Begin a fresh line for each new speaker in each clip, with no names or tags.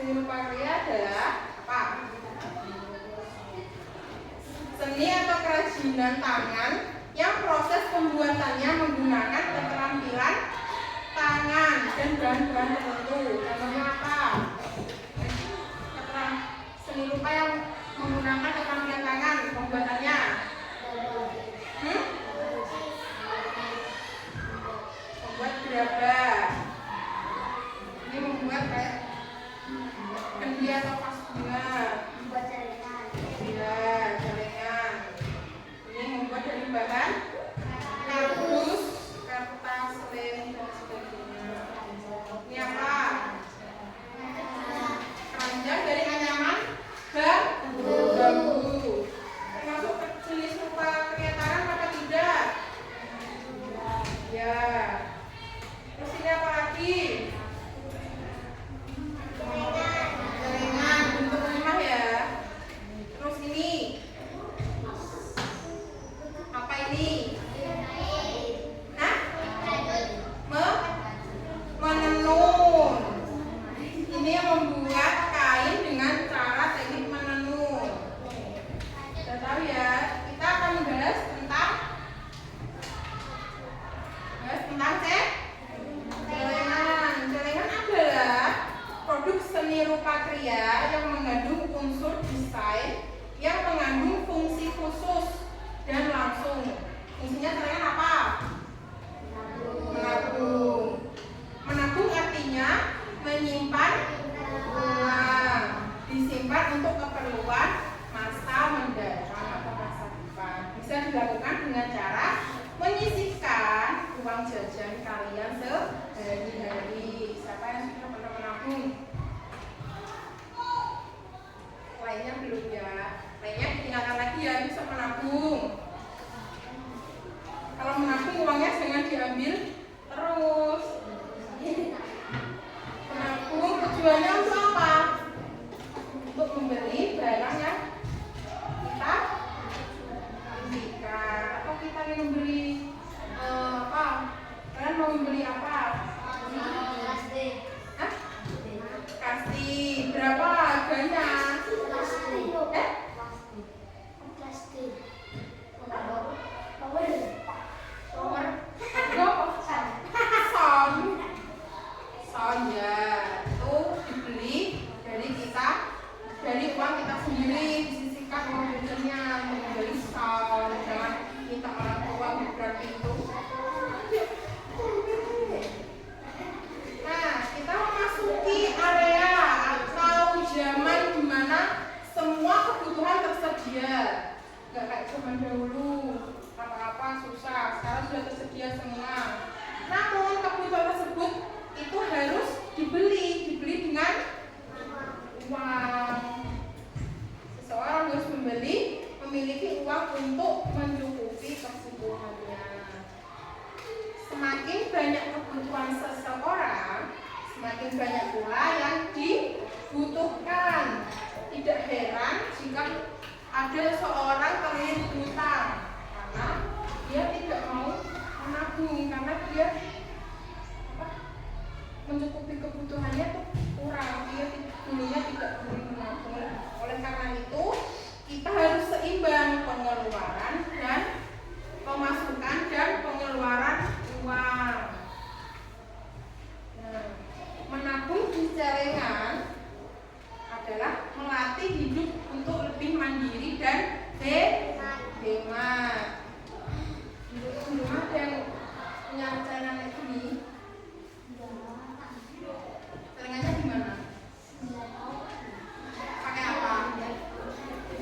Seni rupa kriya adalah apa? Seni atau kerajinan tangan yang proses pembuatannya menggunakan keterampilan tangan dan bahan-bahan tertentu. Contohnya apa? Seni rupa yang menggunakan keterampilan tangan pembuatannya. Membuat gerabah. Ini membuat kayak kendi atau vas bunga. Membuat celengan. Ya, celengan. Ini membuat dari bahan kardus, kertas, lem, dan sebagainya. Ini apa? Keranjang dari anyaman bambu. Termasuk jenis rupa kriya tangan apa tidak? Ya. Terus ini apa lagi? Celengan bentuk rumah ya. Terus ini apa ini? Hah? Menenun. Ini yang membuat kain dengan cara teknik menenun. Sudah tahu ya? Kita akan membahas tentang celengan. Celengan adalah produk seni rupa kriya yang mengandung unsur desain yang mengandung fungsi khusus dan langsung. Fungsinya celengan apa? Menabung. Menabung artinya menyimpan uang, disimpan untuk keperluan masa mendatang atau masa depan. Bisa dilakukan dengan cara menyisihkan uang jajan kalian sehari-hari. Siapa yang sudah pernah menabung? Lainnya belum ya. Lainnya ditinggalkan lagi ya, bisa menabung. Kalau menabung uangnya jangan diambil terus. Menabung tujuannya untuk apa? Untuk membeli barang yang kita inginkan. Atau kita ingin membeli apa? Kalian mau membeli apa? Hah? Kasih. Berapa harganya? Son ya, itu dibeli dari uang kita sendiri, disisihkan uang jajannya untuk membeli son. Jangan minta orang tua berarti itu. Nah, kita memasuki area atau zaman di mana semua kebutuhan tersedia. Nggak kayak zaman dahulu, apa-apa susah. Sekarang sudah tersedia semua. Namun kebutuhan tersebut itu harus dibeli dengan uang. Seseorang harus memiliki uang untuk mencukupi kebutuhannya. Semakin banyak kebutuhan seseorang, semakin banyak pula yang dibutuhkan. Tidak heran jika ada seorang terlilit hutang karena dia tidak mau menabung, karena dia mencukupi kebutuhannya tuh kurang, dia dulunya tidak boleh menabung. Oleh karena itu kita harus seimbang pengeluaran dan pemasukan dan pengeluaran uang. Nah, menabung di celengan adalah melatih hidup untuk lebih mandiri dan hemat. Belum ada yang punya celengan ini. Celengannya gimana? Pakai apa?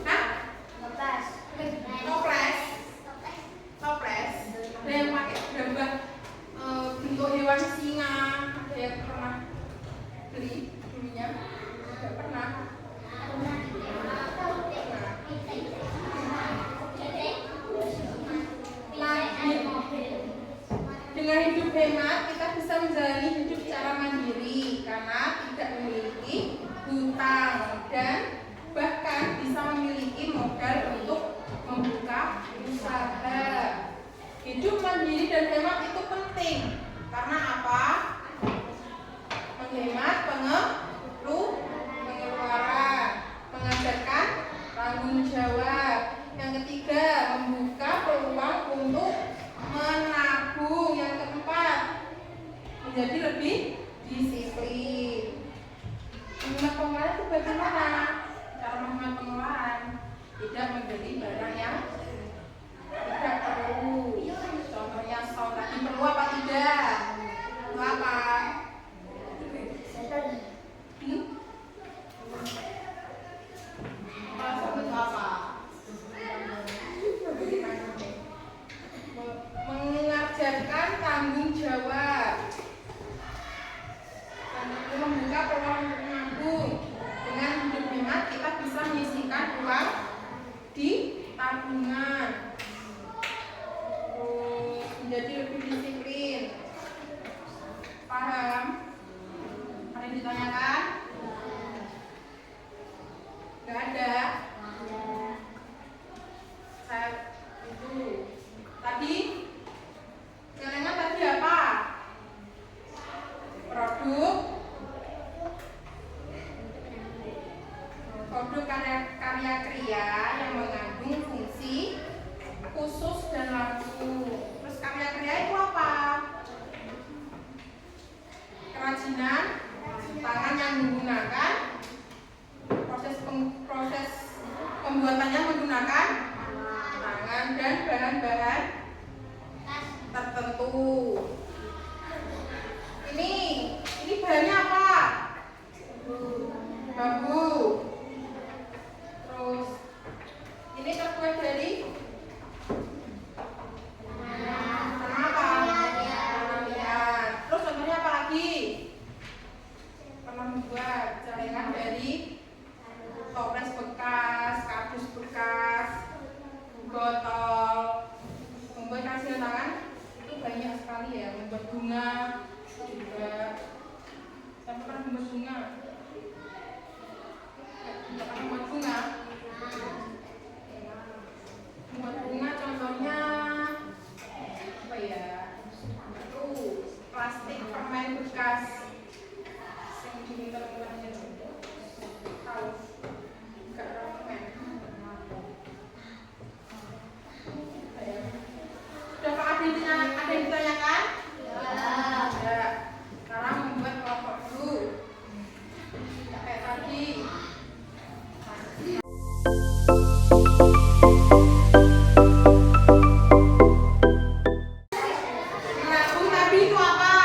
Hah? Toples. Ada yang pakai gambar bentuk hewan singa. Ada yang pernah beli dulunya? Tidak pernah. Dengan hidup hemat, kita bisa menjalani hidup secara mandiri karena tidak memiliki hutang dan bahkan bisa memiliki modal untuk membuka usaha. Hidup mandiri dan hemat itu penting karena apa? Menghemat pengeluaran. bagaimana cara menghemat pengeluaran? Tidak membeli barang yang tidak perlu. Contohnya stop tadi perlu apa tidak? Perlu apa? Itu apa? Mengajarkan tanggung jawab. Membuka peluang untuk menabung. Dengan hidup hemat kita bisa menyisihkan uang di tabungan. Terus menjadi lebih disiplin. Paham? Ada yang ditanyakan? Gak ada? Saya itu tadi celengan tadi apa? Produk karya kria yang mengandung fungsi khusus dan langsung. Terus karya kria itu apa? Kerajinan tangan yang menggunakan proses pembuatannya menggunakan tangan dan bahan-bahan tertentu. Ini bahannya apa? Bambu. Terus ini terbuat dari apa? Tanamian. Terus contohnya apa lagi? Pernah membuat celengan dari toples bekas, kardus bekas, botol. Membuat kerajinan tangan itu banyak sekali ya. Membuat bunga juga. Saya pernah membuat bunga. Tidak pernah membuat bunga. Membuat bunga contohnya apa ya? Itu plastik permen bekas. Yang diminta-minta tahu. Enggak permen. Sudah Pak ada yang ditanyakan? Ya. Sekarang membuat kelompok dulu. Kayak tadi. Menabung tadi itu apa?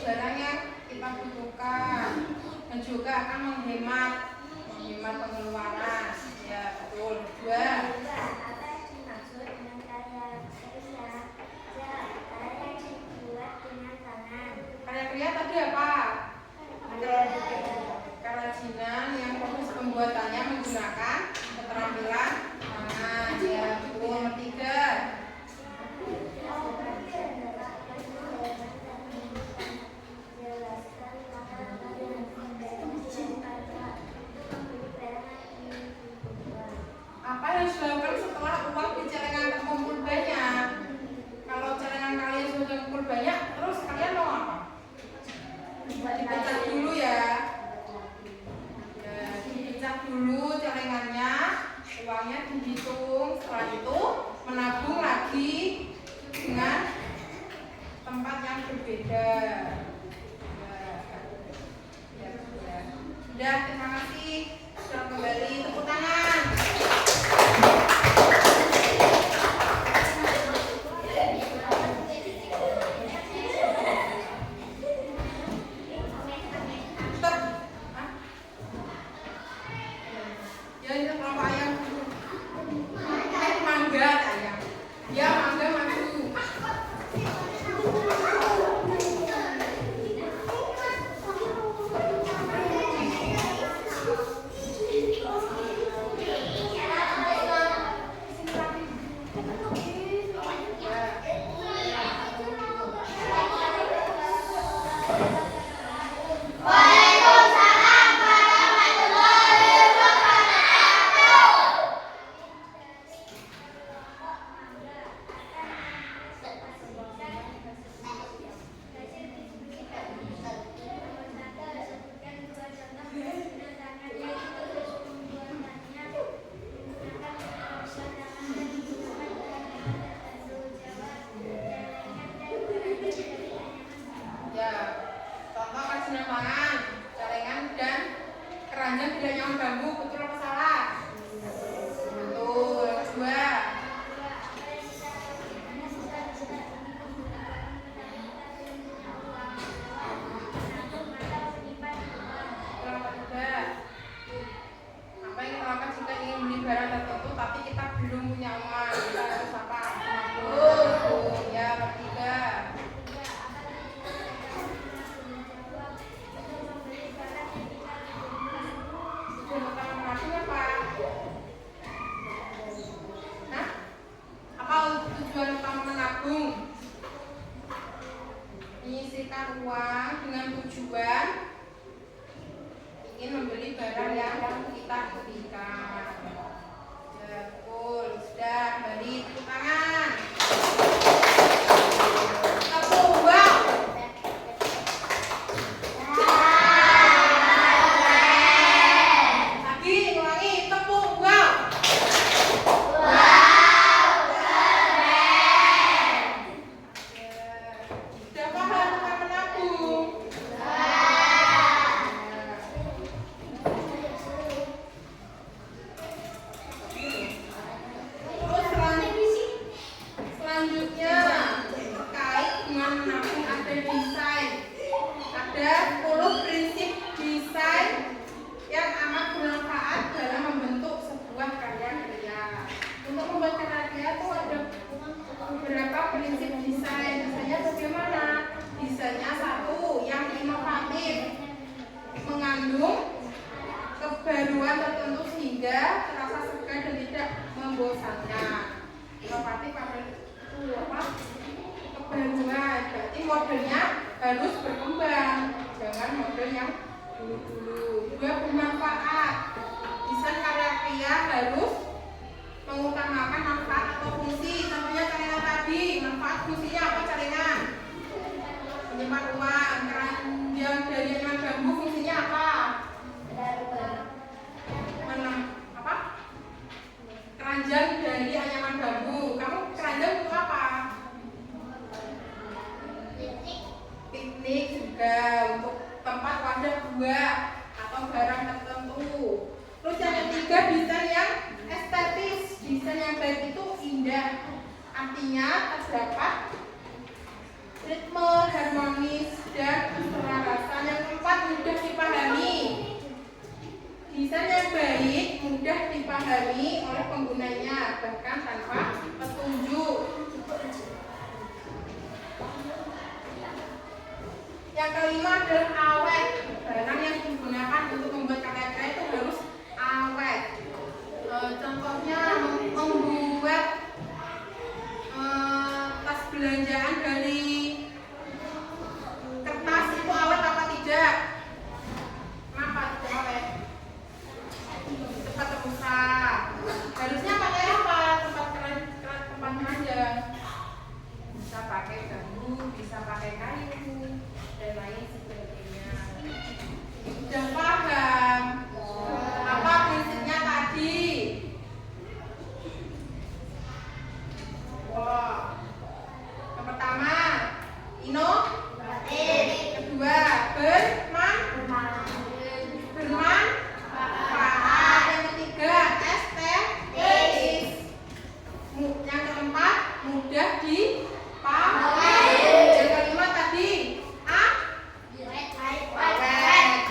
barang yang kita butuhkan dan juga akan menghemat pengeluaran. Ya betul. Dua.
Apa yang dimaksud dengan karya kerja? Karya yang dibuat dengan tangan.
Karya kerja tadi apa? Kerajinan yang proses pembuatannya menggunakan keterampilan tangan. Ya betul. Tiga. Apa yang dilakukan setelah uang di celengan terkumpul banyak? Kalau celengan kalian sudah terkumpul banyak, terus kalian mau apa? Dipecah dulu ya. Dipecah dulu celengannya, uangnya dihitung. Setelah itu menabung lagi dengan tempat yang berbeda. Sudah, terima kasih. Sudah kembali, tepuk tangan. Menyisihkan uang dengan tujuan ingin membeli barang yang kita inginkan. Betul, sudah, balik tepuk tangan. Tepuk uang. Lagi, ulangi, tepuk uang. Kebaruan tertentu sehingga terasa segar dan tidak membosankan. Inovatif itu apa? Kebaruan, berarti modelnya harus berkembang, jangan model yang dulu-dulu. Dua, bermanfaat. Desain karya pria harus mengutamakan manfaat atau fungsi. Contohnya celengan tadi, manfaat fungsinya apa celengan? Menyimpan uang. Keranjang dari anyaman bambu fungsinya apa? Keranjang dari anyaman bambu. Kamu keranjang untuk apa? Piknik juga, untuk tempat wadah buah atau barang tertentu. Terus yang ketiga, desain yang estetis. Desain yang baik itu indah, artinya terdapat ritme harmonis dan bahkan tanpa petunjuk. Yang kelima adalah awet. Barang yang digunakan untuk membuat KTP itu harus awet. Contohnya membuat tas belanjaan dari kertas itu awet apa tidak? Kenapa tidak awet? Cepat rusak. Harusnya pakai apa? Tempat keranjang. Bisa pakai bambu, bisa pakai kayu, dan lain sebagainya. Sudah paham apa prinsipnya tadi? Wah. Yang pertama, inovatif. Kedua, bermanfaat. Yang ketiga, estetis. Yang keempat, mudah dipahami. Yang kelima tadi, awet.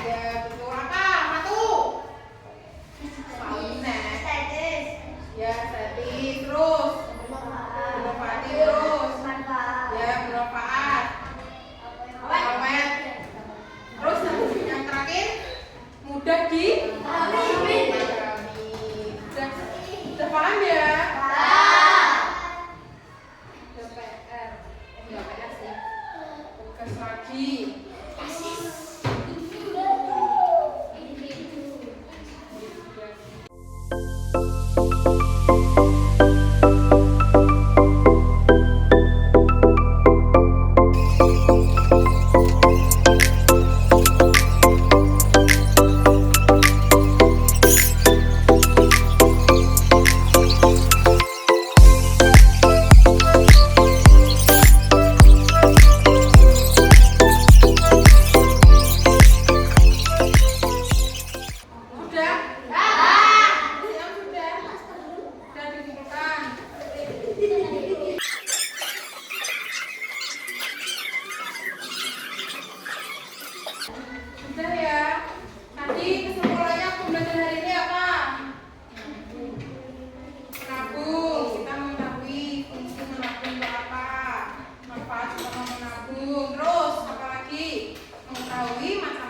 Ya, betul. Apa tuh? Ya, estetis. Terus inovatif, terus ya, bermanfaat, awet. Terus yang terakhir, mudah dipahami. Sudah paham ya? Udah PR. Enggak PR sih. Tugas lagi. Sudah ya. Tadi kesimpulannya pembelajaran hari ini apa? Menabung. Kita mengetahui fungsi menabung itu apa, manfaat selama menabung. Terus apa lagi? Mengetahui macam